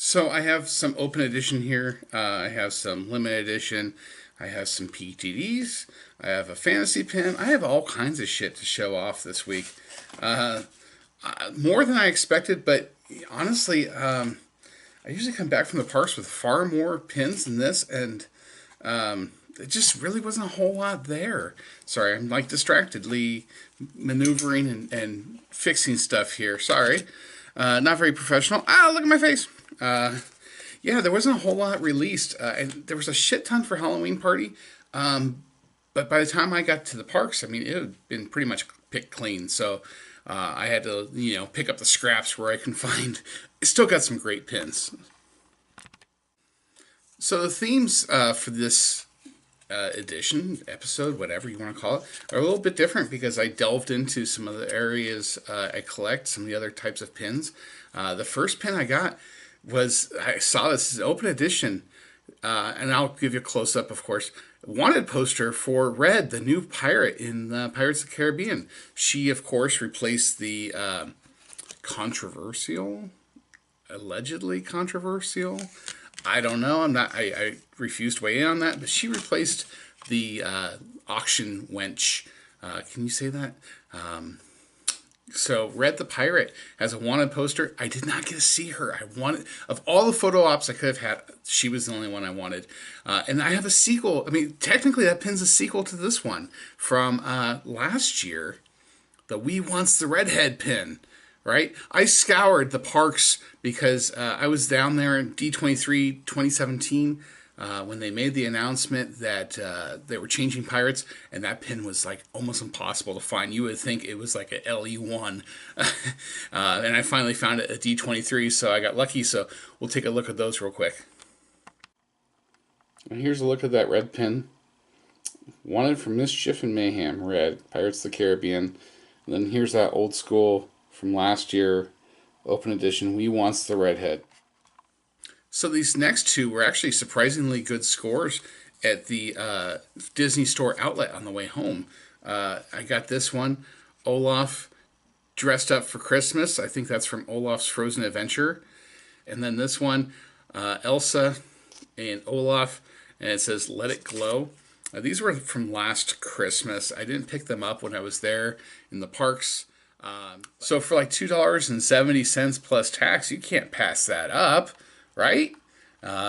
So I have some open edition here. I have some limited edition. I have some PTDs. I have a fantasy pin. I have all kinds of shit to show off this week. Uh, More than I expected, but honestly, I usually come back from the parks with far more pins than this, and it just really wasn't a whole lot there. Sorry, I'm like distractedly maneuvering and fixing stuff here. Sorry. Not very professional. Ah, look at my face. Uh, yeah, there wasn't a whole lot released, and there was a shit ton for Halloween Party. But by the time I got to the parks, I mean, it had been pretty much picked clean. So I had to, pick up the scraps where I can find. Still got some great pins. So the themes for this edition, episode, whatever you want to call it, are a little bit different because I delved into some of the areas I collect, some of the other types of pins. The first pin I got was, I saw this as open edition, and I'll give you a close up, of course. Wanted poster for Red, the new pirate in Pirates of the Caribbean. She, of course, replaced the controversial, allegedly controversial. I don't know. I refuse to weigh in on that. But she replaced the auction wench. Can you say that? So Red the Pirate has a wanted poster. I did not get to see her. I wanted, of all the photo ops I could have had, she was the only one I wanted. And I have a sequel. I mean, technically that pin's a sequel to this one from last year. The We Wants the Redhead pin, right? I scoured the parks because I was down there in D23 2017 when they made the announcement that they were changing pirates, and that pin was like almost impossible to find. You would think it was like a LE1. And I finally found it at D23, so I got lucky. So we'll take a look at those real quick. And here's a look at that red pin. Wanted for Mischief and Mayhem, Red, Pirates of the Caribbean. And then here's that old school from last year, open edition, We Wants the Redhead. So these next two were actually surprisingly good scores at the Disney Store outlet on the way home. I got this one, Olaf dressed up for Christmas. I think that's from Olaf's Frozen Adventure. And then this one, Elsa and Olaf, and it says Let It Glow. These were from last Christmas. I didn't pick them up when I was there in the parks. So for like $2.70 plus tax, you can't pass that up, right?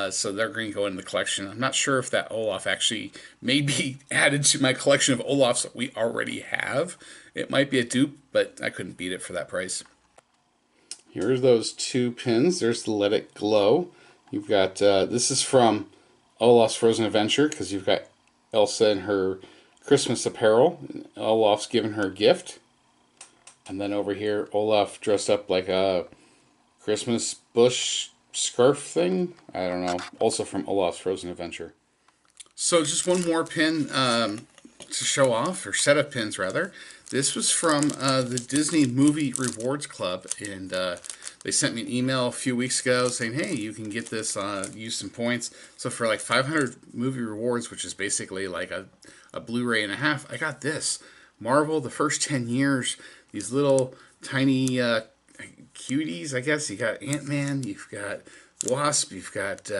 So they're going to go in the collection. I'm not sure if that Olaf actually may be added to my collection of Olafs that we already have. It might be a dupe, but I couldn't beat it for that price. Here's those two pins. There's the Let It Glow. You've got, this is from Olaf's Frozen Adventure because you've got Elsa in her Christmas apparel. Olaf's giving her a gift. And then over here, Olaf dressed up like a Christmas bush scarf thing. I don't know. Also from Olaf's Frozen Adventure. So just one more pin to show off, or set of pins rather. This was from the Disney Movie Rewards Club, and they sent me an email a few weeks ago saying, hey, you can get this, use some points. So for like 500 movie rewards, which is basically like a Blu-ray and a half, I got this. Marvel, the first 10 years, these little tiny cuties, I guess. You got Ant-Man, you've got Wasp, you've got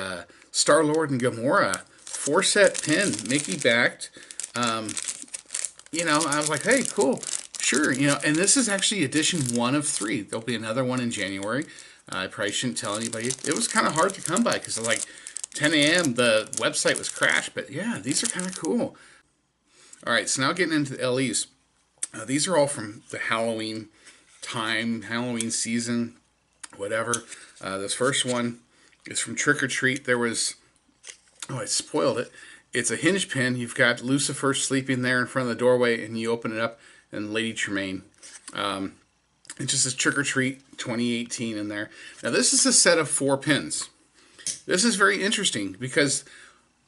Star-Lord and Gamora. 4-set pin, Mickey backed. I was like, hey, cool, sure. And this is actually edition 1 of 3. There'll be another one in January. I probably shouldn't tell anybody. It was kind of hard to come by because like 10 a.m. the website was crashed. But yeah, these are kind of cool. All right, so now getting into the LEs. These are all from the Halloween time, Halloween season, whatever. This first one is from Trick or Treat. There was, I spoiled it. It's a hinge pin. You've got Lucifer sleeping there in front of the doorway, and you open it up, and Lady Tremaine. It just says Trick or Treat 2018 in there. Now, this is a set of 4 pins. This is very interesting because,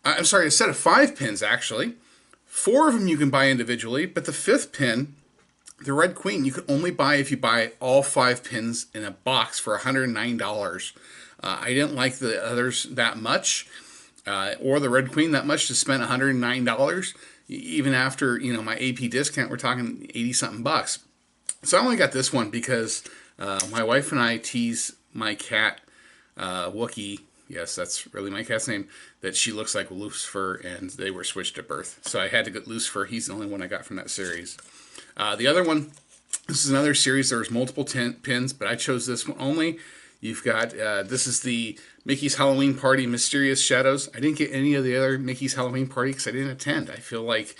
I'm sorry, a set of 5 pins, actually. 4 of them you can buy individually, but the 5th pin, the Red Queen, you can only buy if you buy all 5 pins in a box for $109. I didn't like the others that much, or the Red Queen that much to spend $109. Even after, my AP discount, we're talking 80-something bucks. So I only got this one because my wife and I tease my cat Wookiee, yes, that's really my cat's name, that she looks like Lucifer, and they were switched at birth. So I had to get Lucifer. He's the only one I got from that series. The other one, this is another series. There's multiple pins, but I chose this one only. You've got, this is the Mickey's Halloween Party Mysterious Shadows. I didn't get any of the other Mickey's Halloween Party because I didn't attend. I feel like,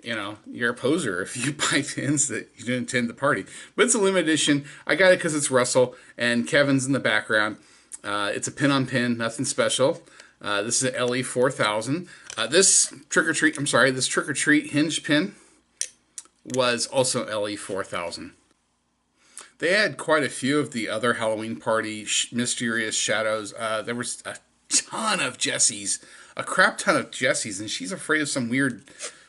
you're a poser if you buy pins that you didn't attend the party. But it's a limited edition. I got it because it's Russell and Kevin's in the background. It's a pin on pin, nothing special. This is an LE 4000. This Trick or Treat hinge pin was also LE 4000. They had quite a few of the other Halloween Party mysterious shadows. There was a ton of Jessies, a crap ton of Jessies, and she's afraid of some weird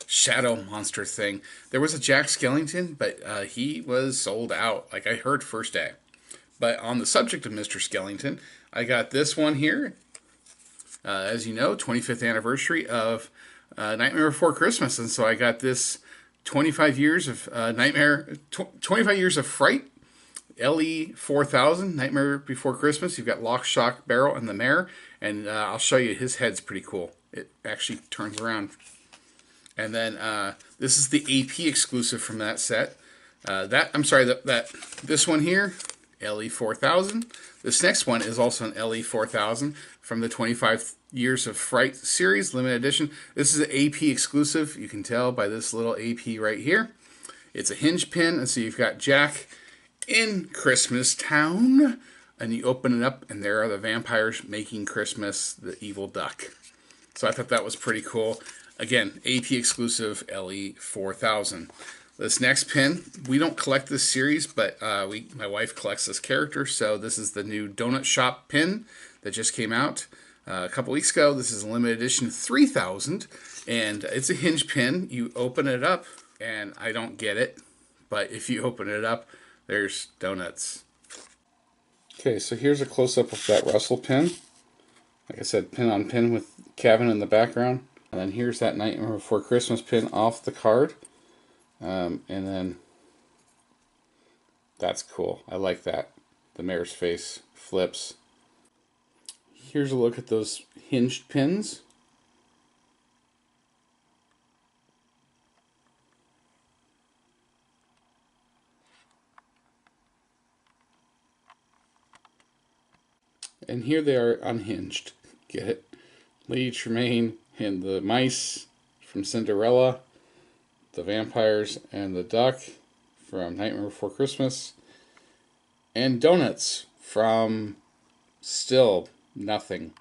shadow monster thing. There was a Jack Skellington, but he was sold out, like I heard first day. But on the subject of Mr. Skellington, I got this one here. As you know, 25th anniversary of Nightmare Before Christmas, and so I got this 25 years of 25 years of fright. LE 4000, Nightmare Before Christmas. You've got Lock, Shock, Barrel, and the Mayor. And I'll show you, his head's pretty cool. It actually turns around. And then this is the AP exclusive from that set. This one here, LE 4000. This next one is also an LE 4000 from the 25 Years of Fright series, limited edition. This is an AP exclusive. You can tell by this little AP right here. It's a hinge pin, and so you've got Jack in Christmastown, and you open it up, and there are the vampires making Christmas, the evil duck. So I thought that was pretty cool. Again, AP exclusive, LE 4000. This next pin, we don't collect this series, but my wife collects this character, so this is the new Donut Shop pin that just came out a couple weeks ago. This is a limited edition 3000, and it's a hinge pin. You open it up, and I don't get it, but if you open it up, there's donuts. Okay, so here's a close-up of that Russell pin. Like I said, pin on pin with Kevin in the background. And then here's that Nightmare Before Christmas pin off the card. And then that's cool. I like that. The mayor's face flips. Here's a look at those hinged pins. And here they are unhinged. Get it? Lady Tremaine and the mice from Cinderella, the vampires and the duck from Nightmare Before Christmas, and donuts from still nothing.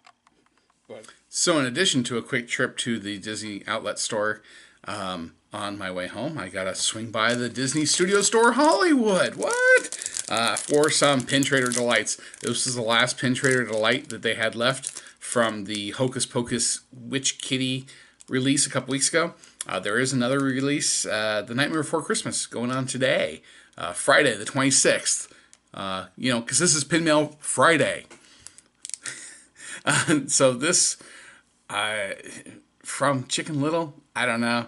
So in addition to a quick trip to the Disney outlet store, on my way home, I got to swing by the Disney Studio Store Hollywood. What? For some Pin Trader Delights. This is the last Pin Trader Delight that they had left from the Hocus Pocus Witch Kitty release a couple weeks ago. There is another release, The Nightmare Before Christmas, going on today, Friday the 26th. Because this is Pin Mail Friday. So this, from Chicken Little, I don't know,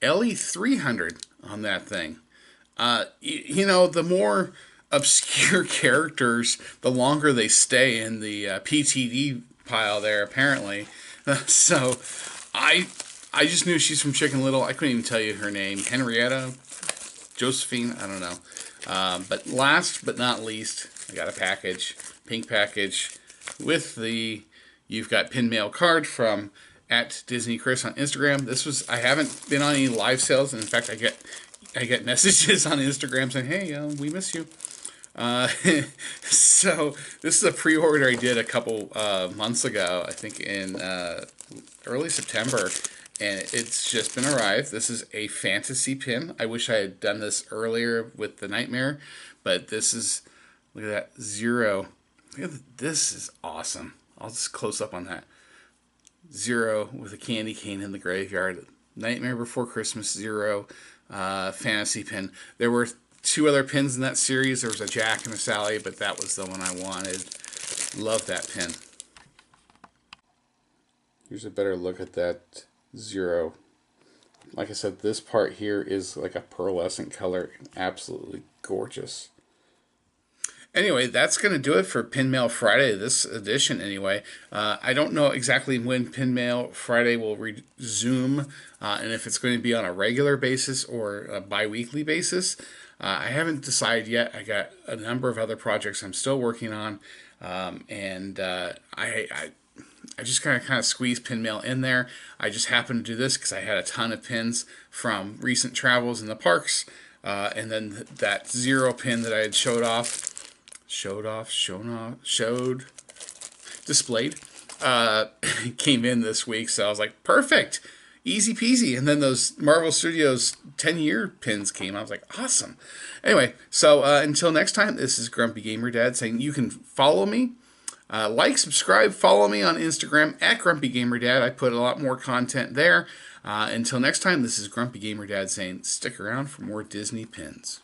LE 300 on that thing. The more obscure characters, the longer they stay in the PTD pile there, apparently. So I just knew she's from Chicken Little. I couldn't even tell you her name. Henrietta? Josephine? I don't know. But last but not least, I got a package, pink package, with you've got pin mail card from at Disney Chris on Instagram. I haven't been on any live sales, and in fact, I get messages on Instagram saying, "Hey, we miss you." So this is a pre-order I did a couple months ago, I think in early September, and it's just been arrived. This is a fantasy pin. I wish I had done this earlier with the Nightmare, but this is, look at that, Zero. This is awesome. I'll just close up on that. Zero with a candy cane in the graveyard. Nightmare Before Christmas Zero fantasy pin. There were two other pins in that series. There was a Jack and a Sally, but that was the one I wanted. Love that pin. Here's a better look at that Zero. Like I said, this part here is like a pearlescent color. Absolutely gorgeous. Anyway, that's going to do it for Pin Mail Friday, this edition anyway. I don't know exactly when Pin Mail Friday will resume, and if it's going to be on a regular basis or a bi-weekly basis. I haven't decided yet. I got a number of other projects I'm still working on, and I just kind of squeezed pin mail in there. I just happened to do this because I had a ton of pins from recent travels in the parks, and then that zero pin that I had showed, displayed, came in this week. So I was like, perfect, easy peasy. And then those Marvel Studios 10-year pins came. I was like, awesome. Anyway, so until next time, this is Grumpy Gamer Dad saying you can follow me. Like, subscribe, follow me on Instagram at Grumpy Gamer Dad. I put a lot more content there. Until next time, this is Grumpy Gamer Dad saying stick around for more Disney pins.